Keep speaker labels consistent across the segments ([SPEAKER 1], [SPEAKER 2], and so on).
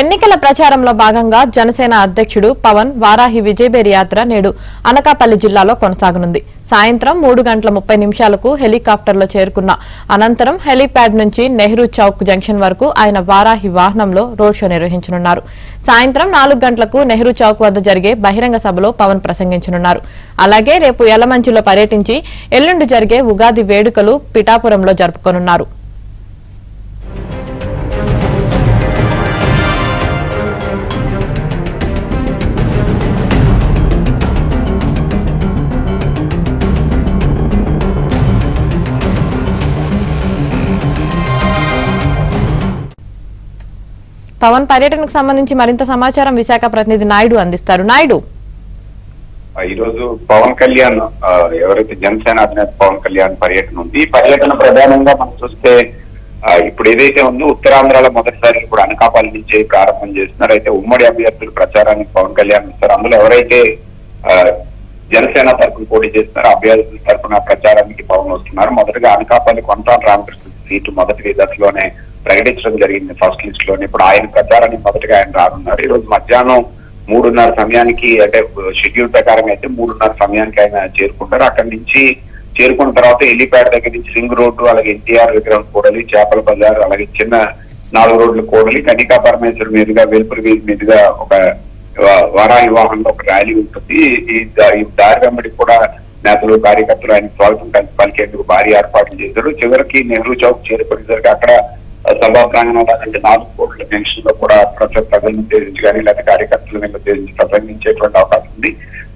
[SPEAKER 1] ఎన్నికల ప్రచారంలో భాగంగా జనసేన అధ్యక్షుడు పవన్ వారాహి విజయబేరి యాత్ర నేడు అనకాపల్లి జిల్లాలో కొనసాగనుంది. సాయంత్రం 3:30 హెలికాప్టర్లో చేరుకున్న అనంతరం హెలీప్యాడ్ నుంచి నెహ్రూ చౌక్ జంక్షన్ వరకు ఆయన వారాహి వాహనంలో రోడ్ షో నిర్వహించనున్నారు. సాయంత్రం 4 గంటలకు నెహ్రూ చౌక్ వద్ద జరిగే బహిరంగ సభలో పవన్ ప్రసంగించనున్నారు. అలాగే రేపు యలమంచిలో పర్యటించి ఎల్లుండి జరిగే ఉగాది వేడుకలు పిఠాపురంలో జరుపుకోనున్నారు. పవన్ పర్యటనకు సంబంధించి మరింత సమాచారం విశాఖ ప్రతినిధి నాయుడు అందిస్తారు. నాయుడు,
[SPEAKER 2] ఈరోజు పవన్ కళ్యాణ్ ఎవరైతే జనసేన అధినేత పవన్ కళ్యాణ్ పర్యటన ఉంది. ఈ పర్యటన ప్రధానంగా మనం చూస్తే ఇప్పుడు ఏదైతే ఉందో ఉత్తరాంధ్రలో మొదటిసారి ఇప్పుడు అనకాపల్లి నుంచి ప్రారంభం చేస్తున్నారు. అయితే ఉమ్మడి అభ్యర్థులు ప్రచారానికి పవన్ కళ్యాణ్ ఇస్తారు. అందులో ఎవరైతే జనసేన తరఫున పోటీ చేస్తున్నారో అభ్యర్థుల తరఫున ప్రచారానికి పవన్ వస్తున్నారు. మొదటగా అనకాపల్లి కొంటాల రామకృష్ణ సీటు మొదటి దశలోనే ప్రకటించడం జరిగింది ఫస్ట్ లిస్ట్ లోనే. ఇప్పుడు ఆయన ప్రచారానికి మొదటగా ఆయన రానున్నారు. ఈ రోజు మధ్యాహ్నం 3:30 సమయానికి, అంటే షెడ్యూల్ ప్రకారం అయితే 3:30 సమయానికి ఆయన చేరుకుంటారు. అక్కడి నుంచి చేరుకున్న తర్వాత హెలీప్యాడ్ దగ్గర నుంచి సింగ్ రోడ్డు, అలాగే ఎన్టీఆర్ విగ్రహం కూడలి, చేపల బజార్, అలాగే చిన్న 4 రోడ్ల కూడలి, కనికా పరమేశ్వర్ మీదుగా వెలుపురి వీధి మీదుగా ఒక వారాహి వాహనంలో ఒక ర్యాలీ ఉంటుంది. ఈ దారి వెంబడి కూడా నేతలు కార్యకర్తలు ఆయన స్వాగతం పలికేందుకు భారీ ఏర్పాట్లు చేశారు. చివరికి నెహ్రూ చౌక్ చేరుకునేసరికి అక్కడ సభా ప్రాంగణంలో 4 కోట్ల పెన్షన్ లో కూడా ప్రజలను ఉద్దేశించి కానీ లేదా కార్యకర్తలను ఉద్దేశించి ప్రసంగించేటువంటి అవకాశం ఉంది.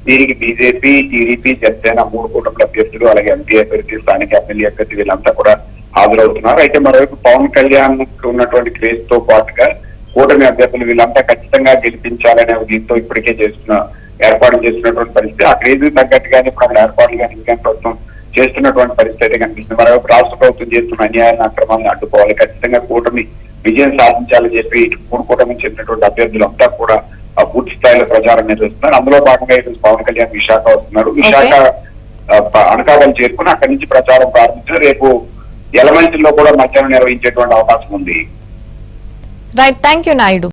[SPEAKER 2] దీనికి బీజేపీ, టీడీపీ, జనసేన 3 కూటమిల అభ్యర్థులు, అలాగే ఎంపీ అభ్యర్థి, స్థానిక ఎమ్మెల్యే అభ్యర్థి వీళ్ళంతా కూడా హాజరవుతున్నారు. అయితే మరోవైపు పవన్ కళ్యాణ్ ఉన్నటువంటి క్రేజ్ తో పాటుగా కూటమి అభ్యర్థులు వీళ్ళంతా ఖచ్చితంగా గెలిపించాలనే దీంతో ఇప్పటికే ఏర్పాటు చేస్తున్నటువంటి పరిస్థితి. ఆ క్రేజ్ తగ్గట్టుగానే ఇప్పుడు అక్కడ ఏర్పాట్లు కానీ ఇంకా ప్రభుత్వం చేస్తున్నటువంటి పరిస్థితి అయితే కనిపిస్తుంది. మరోవైపు రాష్ట్ర ప్రభుత్వం చేస్తున్న అన్యాయాలను, అక్రమాలను అడ్డుకోవాలి, ఖచ్చితంగా కూటమి విజయం సాధించాలని చెప్పి 3 కూటమికి చెందినటువంటి అభ్యర్థులంతా కూడా పూర్తి స్థాయిలో ప్రచారం నిర్వహిస్తున్నారు. అందులో భాగంగా ఈరోజు పవన్ కళ్యాణ్ విశాఖ వస్తున్నారు. విశాఖ అనకాపల్లి చేరుకుని అక్కడి నుంచి ప్రచారం ప్రారంభించారు. రేపు యలమంచిలో కూడా మధ్యాహ్నం నిర్వహించేటువంటి అవకాశం ఉంది.
[SPEAKER 1] Right, thank you Naidu.